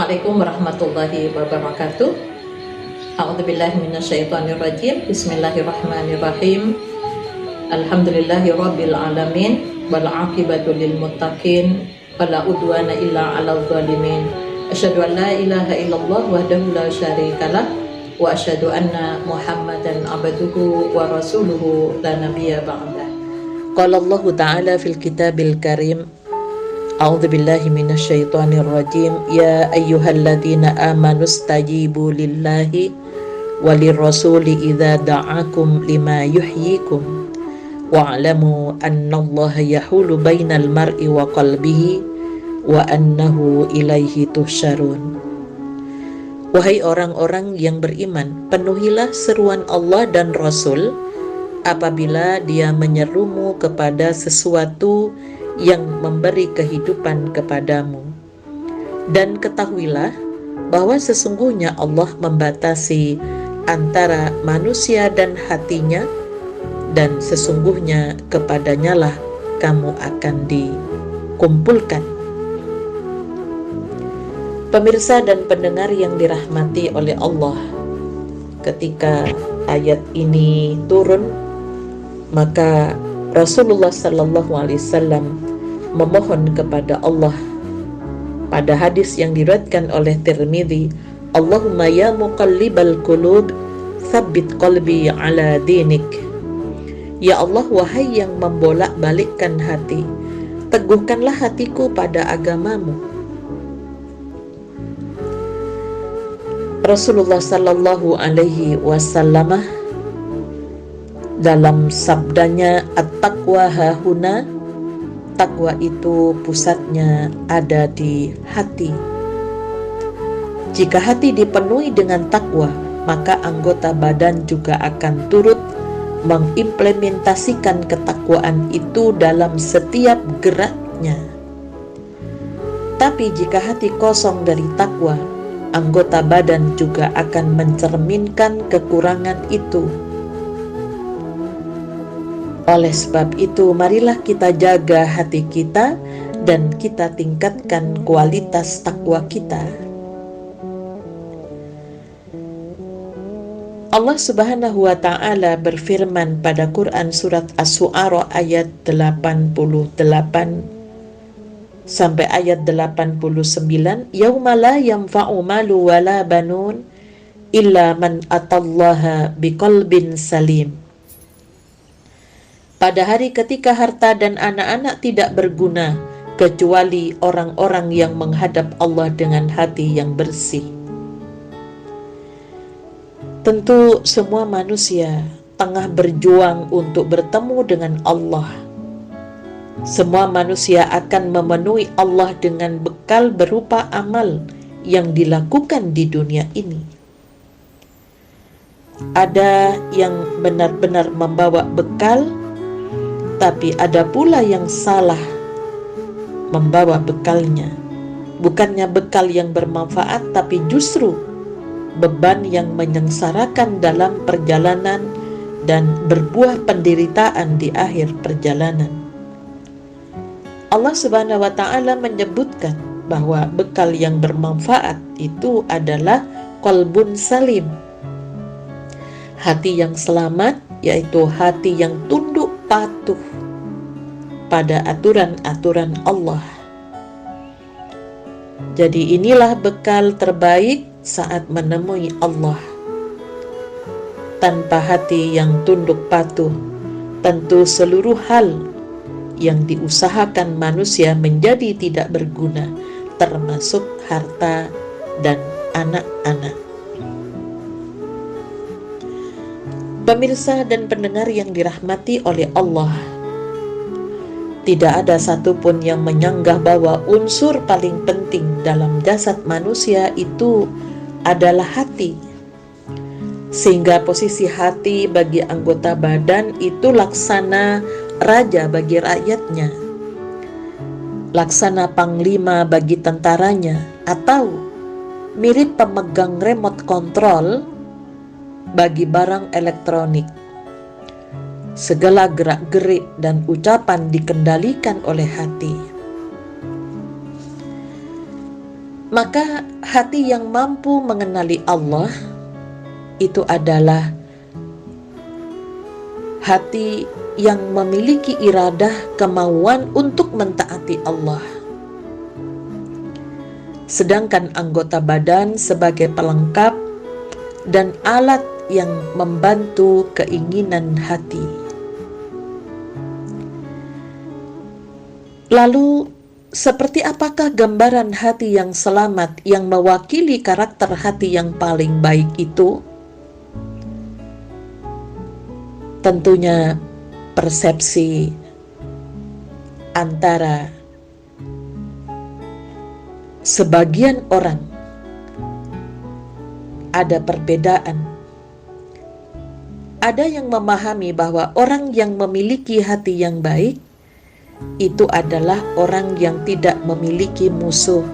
Assalamualaikum warahmatullahi wabarakatuh. A'udzubillahi minasyaitonirrajim. Bismillahirrahmanirrahim. Alhamdulillahi rabbil alamin wal 'aqibatu lil muttaqin wala udwana illa 'alal zalimin. Asyhadu an la ilaha illallah wahdahu la syarikalah wa asyhadu anna Muhammadan abduhu wa rasuluhu la nabiyya ba'dah. Qala Allah ta'ala fil kitabil karim. A'udzu billahi minasyaitonir rajim. Ya ayyuhalladzina amanu stajibu lillahi walir rasuli idza da'akum lima yuhyikum wa'lamu annallaha yahulu bainal mar'i wa qalbihi wa annahu ilaihi tuhsyarun. Wahai orang-orang yang beriman, penuhilah seruan Allah dan Rasul apabila dia menyerumu kepada sesuatu yang memberi kehidupan kepadamu. Dan ketahuilah bahwa sesungguhnya Allah membatasi antara manusia dan hatinya, dan sesungguhnya kepadanya lah kamu akan dikumpulkan. Pemirsa dan pendengar yang dirahmati oleh Allah, ketika ayat ini turun, maka Rasulullah Sallallahu Alaihi Wasallam memohon kepada Allah pada hadis yang diriwayatkan oleh Tirmidzi, Allahumma ya muqallibal qulub tsabbit qalbi ala dinik. Ya Allah, wahai yang membolak-balikkan hati, teguhkanlah hatiku pada agamamu. Rasulullah Sallallahu Alaihi Wasallam dalam sabdanya, at-taqwa hahuna, takwa itu pusatnya ada di hati. Jika hati dipenuhi dengan takwa, maka anggota badan juga akan turut mengimplementasikan ketakwaan itu dalam setiap geraknya. Tapi jika hati kosong dari takwa, anggota badan juga akan mencerminkan kekurangan itu. Oleh sebab itu, marilah kita jaga hati kita dan kita tingkatkan kualitas takwa kita. Allah Subhanahu wa ta'ala berfirman pada Quran surat Asy-Syu'ara ayat 88 sampai ayat 89, yauma la yanfa'u malu wala banun illa man atallaha biqalbin salim. Pada hari ketika harta dan anak-anak tidak berguna kecuali orang-orang yang menghadap Allah dengan hati yang bersih. Tentu semua manusia tengah berjuang untuk bertemu dengan Allah. Semua manusia akan memenuhi Allah dengan bekal berupa amal yang dilakukan di dunia ini. Ada yang benar-benar membawa bekal, tapi ada pula yang salah membawa bekalnya. Bukannya bekal yang bermanfaat, tapi justru beban yang menyengsarakan dalam perjalanan dan berbuah penderitaan di akhir perjalanan. Allah Subhanahu wa ta'ala menyebutkan bahwa bekal yang bermanfaat itu adalah qalbun salim, hati yang selamat, yaitu hati yang tunduk patuh pada aturan-aturan Allah. Jadi inilah bekal terbaik saat menemui Allah. Tanpa hati yang tunduk patuh, tentu seluruh hal yang diusahakan manusia menjadi tidak berguna, termasuk harta dan anak-anak. Pemirsa dan pendengar yang dirahmati oleh Allah, tidak ada satupun yang menyanggah bahwa unsur paling penting dalam jasad manusia itu adalah hati. Sehingga posisi hati bagi anggota badan itu laksana raja bagi rakyatnya, laksana panglima bagi tentaranya, atau mirip pemegang remote control bagi barang elektronik. Segala gerak-gerik dan ucapan dikendalikan oleh hati. Maka hati yang mampu mengenali Allah itu adalah hati yang memiliki iradah, kemauan untuk mentaati Allah. Sedangkan anggota badan sebagai pelengkap dan alat yang membantu keinginan hati. Lalu, seperti apakah gambaran hati yang selamat yang mewakili karakter hati yang paling baik itu? Tentunya persepsi antara sebagian orang ada perbedaan. Ada yang memahami bahwa orang yang memiliki hati yang baik itu adalah orang yang tidak memiliki musuh,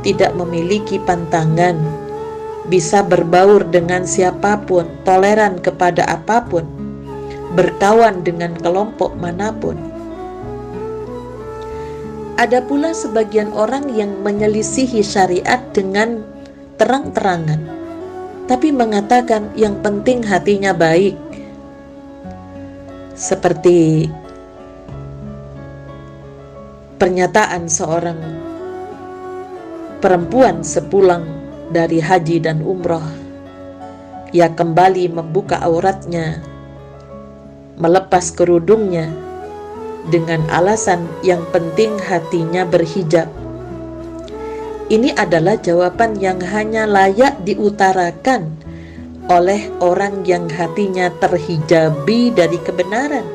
tidak memiliki pantangan, bisa berbaur dengan siapapun, toleran kepada apapun, berkawan dengan kelompok manapun. Ada pula sebagian orang yang menyelisihi syariat dengan terang-terangan, tapi mengatakan yang penting hatinya baik. Seperti pernyataan seorang perempuan sepulang dari haji dan umroh. Ia kembali membuka auratnya, melepas kerudungnya dengan alasan yang penting hatinya berhijab. Ini adalah jawaban yang hanya layak diutarakan oleh orang yang hatinya terhijabi dari kebenaran.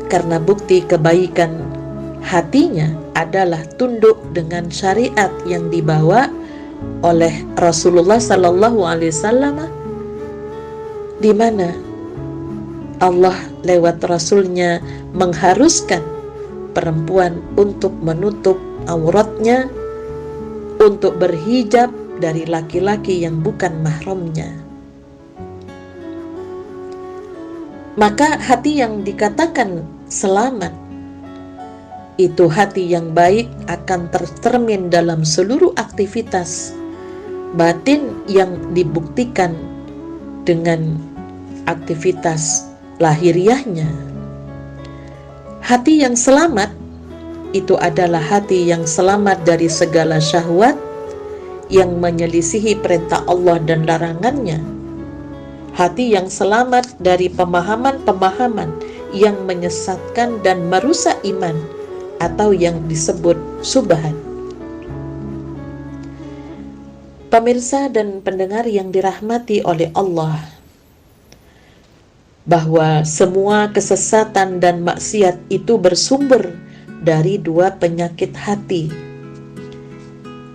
Karena bukti kebaikan hatinya adalah tunduk dengan syariat yang dibawa oleh Rasulullah Sallallahu Alaihi Wasallam, di mana Allah lewat Rasulnya mengharuskan perempuan untuk menutup auratnya, untuk berhijab dari laki-laki yang bukan mahramnya. Maka hati yang dikatakan selamat itu hati yang baik akan tercermin dalam seluruh aktivitas batin yang dibuktikan dengan aktivitas lahiriahnya. Hati yang selamat itu adalah hati yang selamat dari segala syahwat yang menyelisihi perintah Allah dan larangannya. Hati yang selamat dari pemahaman-pemahaman yang menyesatkan dan merusak iman, atau yang disebut syubhat. Pemirsa dan pendengar yang dirahmati oleh Allah, bahwa semua kesesatan dan maksiat itu bersumber dari dua penyakit hati.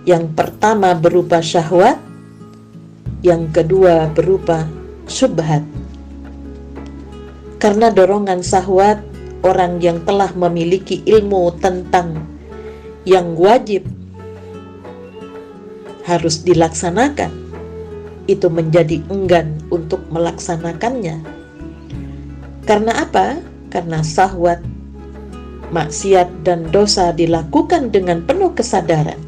Yang pertama berupa syahwat, yang kedua berupa syubhat. Karena dorongan syahwat, orang yang telah memiliki ilmu tentang yang wajib harus dilaksanakan, itu menjadi enggan untuk melaksanakannya. Karena apa? Karena syahwat, maksiat dan dosa dilakukan dengan penuh kesadaran.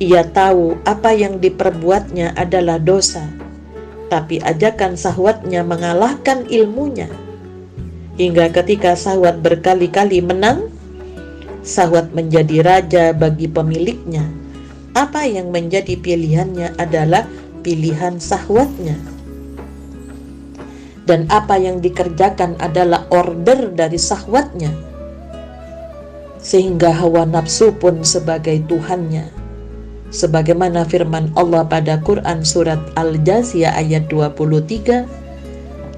Ia tahu apa yang diperbuatnya adalah dosa, tapi ajakan syahwatnya mengalahkan ilmunya. Hingga ketika syahwat berkali-kali menang, syahwat menjadi raja bagi pemiliknya. Apa yang menjadi pilihannya adalah pilihan syahwatnya. Dan apa yang dikerjakan adalah order dari syahwatnya. Sehingga hawa nafsu pun sebagai Tuhannya. Sebagaimana firman Allah pada Quran surat Al-Jasiyah ayat 23,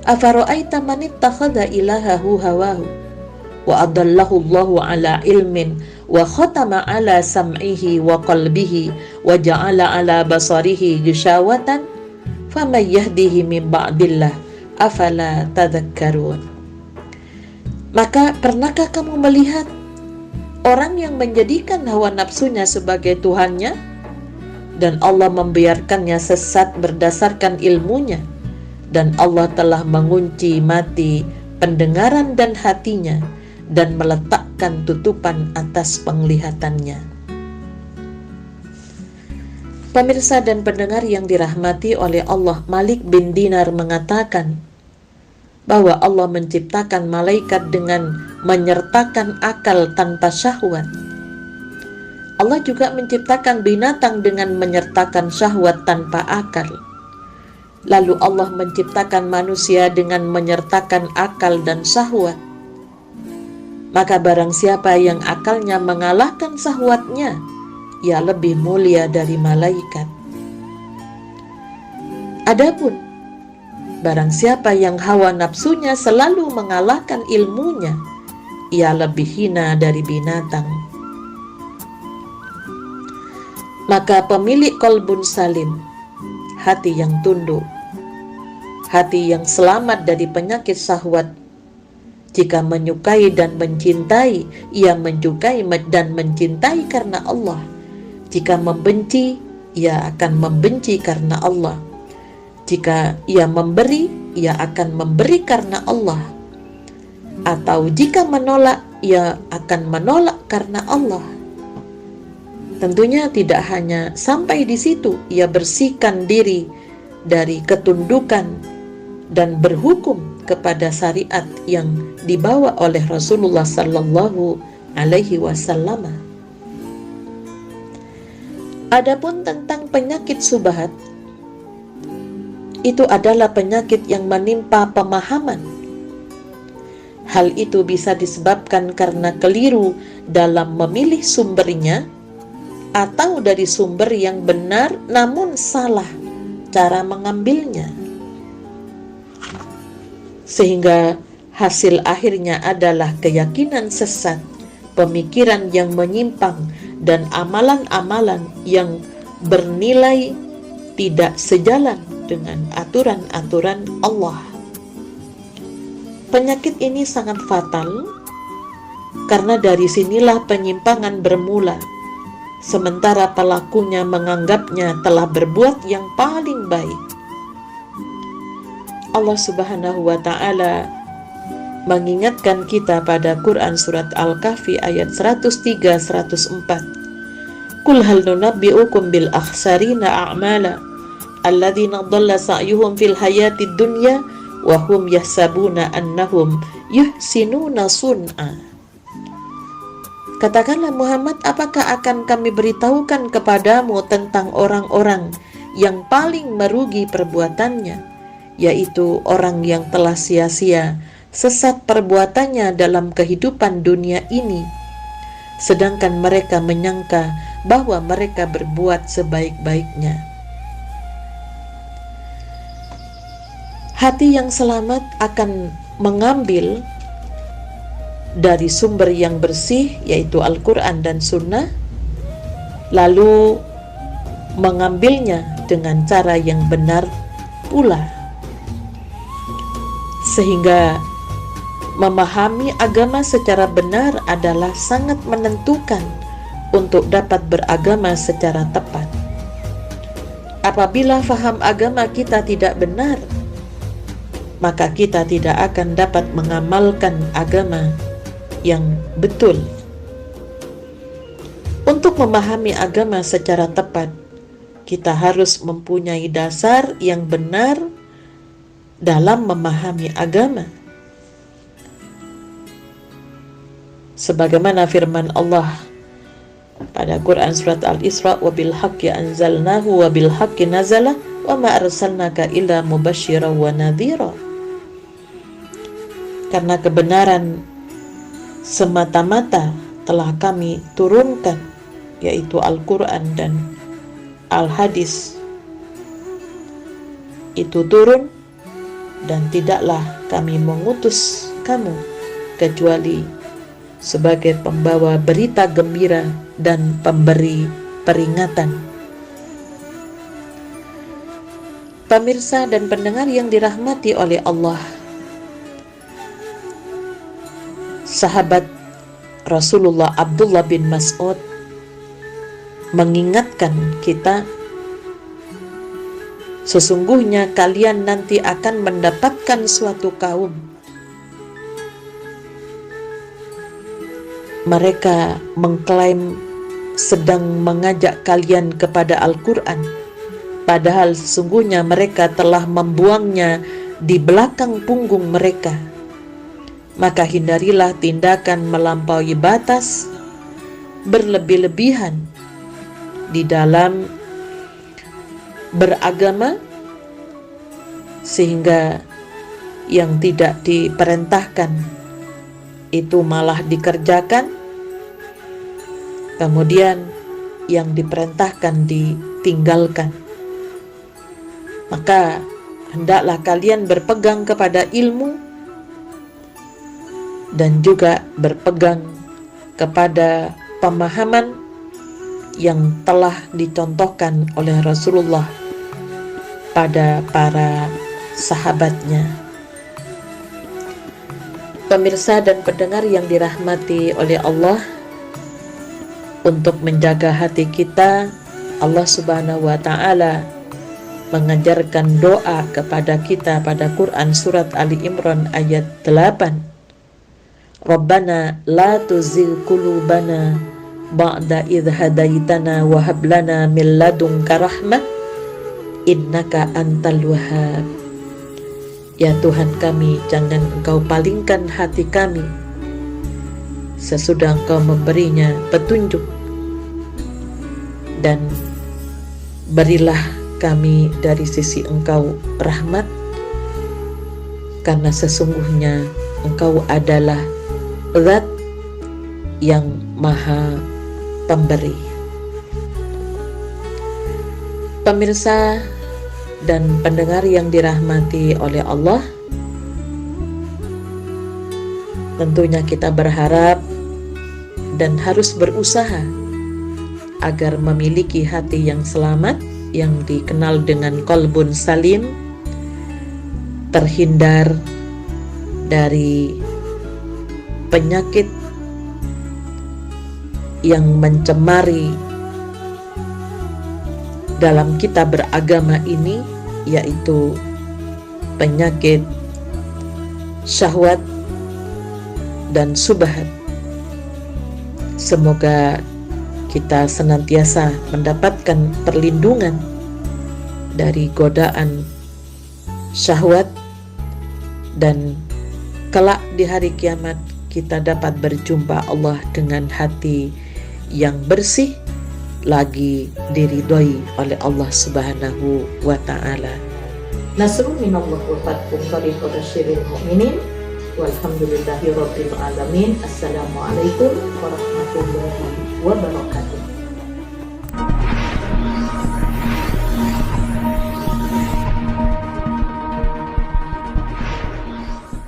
afara'aita man ittakhadha ilahahu hawahu wa adallahu Allahu ala ilmin wa khatama ala sam'ihi wa qalbihi wa ja'ala ala basarihi gishawatan faman yahdihi min ba'dillah afala tadhakkarun. Maka pernahkah kamu melihat orang yang menjadikan hawa nafsunya sebagai Tuhannya dan Allah membiarkannya sesat berdasarkan ilmunya? Dan Allah telah mengunci mati pendengaran dan hatinya dan meletakkan tutupan atas penglihatannya. Pemirsa dan pendengar yang dirahmati oleh Allah, Malik bin Dinar mengatakan bahwa Allah menciptakan malaikat dengan menyertakan akal tanpa syahwat. Allah juga menciptakan binatang dengan menyertakan syahwat tanpa akal. Lalu Allah menciptakan manusia dengan menyertakan akal dan syahwat. Maka barang siapa yang akalnya mengalahkan syahwatnya, ia lebih mulia dari malaikat. Adapun barang siapa yang hawa nafsunya selalu mengalahkan ilmunya, ia lebih hina dari binatang. Maka pemilik qalbun salim, hati yang tunduk, hati yang selamat dari penyakit syahwat, jika menyukai dan mencintai, ia menyukai dan mencintai karena Allah. Jika membenci, ia akan membenci karena Allah. Jika ia memberi, ia akan memberi karena Allah. Atau jika menolak, ia akan menolak karena Allah. Tentunya tidak hanya sampai di situ, ia bersihkan diri dari ketundukan dan berhukum kepada syariat yang dibawa oleh Rasulullah sallallahu alaihi wasallam. Adapun tentang penyakit syubhat, itu adalah penyakit yang menimpa pemahaman. Hal itu bisa disebabkan karena keliru dalam memilih sumbernya, atau dari sumber yang benar namun salah cara mengambilnya, sehingga hasil akhirnya adalah keyakinan sesat, pemikiran yang menyimpang, dan amalan-amalan yang bernilai tidak sejalan dengan aturan-aturan Allah. Penyakit ini sangat fatal karena dari sinilah penyimpangan bermula, sementara pelakunya menganggapnya telah berbuat yang paling baik. Allah Subhanahu wa Ta'ala mengingatkan kita pada Quran surat Al-Kahfi ayat 103-104. Qul hal nunabbi'ukum bil akhsarina a'mala alladzina dhalla sa'yuhum fil hayatid dunya wa hum yahsabuna annahum yuhsinuna sun'a. Katakanlah Muhammad, apakah akan kami beritahukan kepadamu tentang orang-orang yang paling merugi perbuatannya, yaitu orang yang telah sia-sia sesat perbuatannya dalam kehidupan dunia ini, sedangkan mereka menyangka bahwa mereka berbuat sebaik-baiknya. Hati yang selamat akan mengambil dari sumber yang bersih, yaitu Al-Quran dan Sunnah, lalu mengambilnya dengan cara yang benar pula, sehingga memahami agama secara benar adalah sangat menentukan untuk dapat beragama secara tepat. Apabila faham agama kita tidak benar, maka kita tidak akan dapat mengamalkan agama yang betul. Untuk memahami agama secara tepat, kita harus mempunyai dasar yang benar dalam memahami agama. Sebagaimana firman Allah pada Quran surat Al-Isra, wa bil haqqi anzalnahu wa bil haqqi nazala wa ma arsalnaka illa mubasysyiran wa nadhira. Karena kebenaran semata-mata telah kami turunkan, yaitu Al-Quran dan Al-Hadis itu turun, dan tidaklah kami mengutus kamu kecuali sebagai pembawa berita gembira dan pemberi peringatan. Pemirsa dan pendengar yang dirahmati oleh Allah, sahabat Rasulullah Abdullah bin Mas'ud mengingatkan kita, sesungguhnya kalian nanti akan mendapatkan suatu kaum, mereka mengklaim sedang mengajak kalian kepada Al-Quran, padahal sesungguhnya mereka telah membuangnya di belakang punggung mereka. Maka hindarilah tindakan melampaui batas, berlebih-lebihan di dalam beragama, sehingga yang tidak diperintahkan itu malah dikerjakan, kemudian yang diperintahkan ditinggalkan. Maka hendaklah kalian berpegang kepada ilmu dan juga berpegang kepada pemahaman yang telah dicontohkan oleh Rasulullah pada para sahabatnya. Pemirsa dan pendengar yang dirahmati oleh Allah, untuk menjaga hati kita, Allah Subhanahu wa Ta'ala mengajarkan doa kepada kita pada Quran surat Ali Imran ayat 8. Rabbana la tuzigh qulubana ba'da idh hadaitana wa hab lana min ladunka rahmah innaka antal wahhab. Ya Tuhan kami, jangan Engkau palingkan hati kami sesudah Engkau memberinya petunjuk, dan berilah kami dari sisi Engkau rahmat, karena sesungguhnya Engkau adalah Zat yang Maha Pemberi. Pemirsa dan pendengar yang dirahmati oleh Allah, tentunya kita berharap dan harus berusaha agar memiliki hati yang selamat, yang dikenal dengan qalbun salim, terhindar dari penyakit yang mencemari dalam kita beragama ini, yaitu penyakit syahwat dan subhat. Semoga kita senantiasa mendapatkan perlindungan dari godaan syahwat, dan kelak di hari kiamat kita dapat berjumpa Allah dengan hati yang bersih, lagi diridhoi oleh Allah Subhanahu wa Ta'ala. Nasrun minallah wa fathun qaribun basyiril mu'minin walhamdulillahi rabbil alamin. Assalamualaikum warahmatullahi wabarakatuh.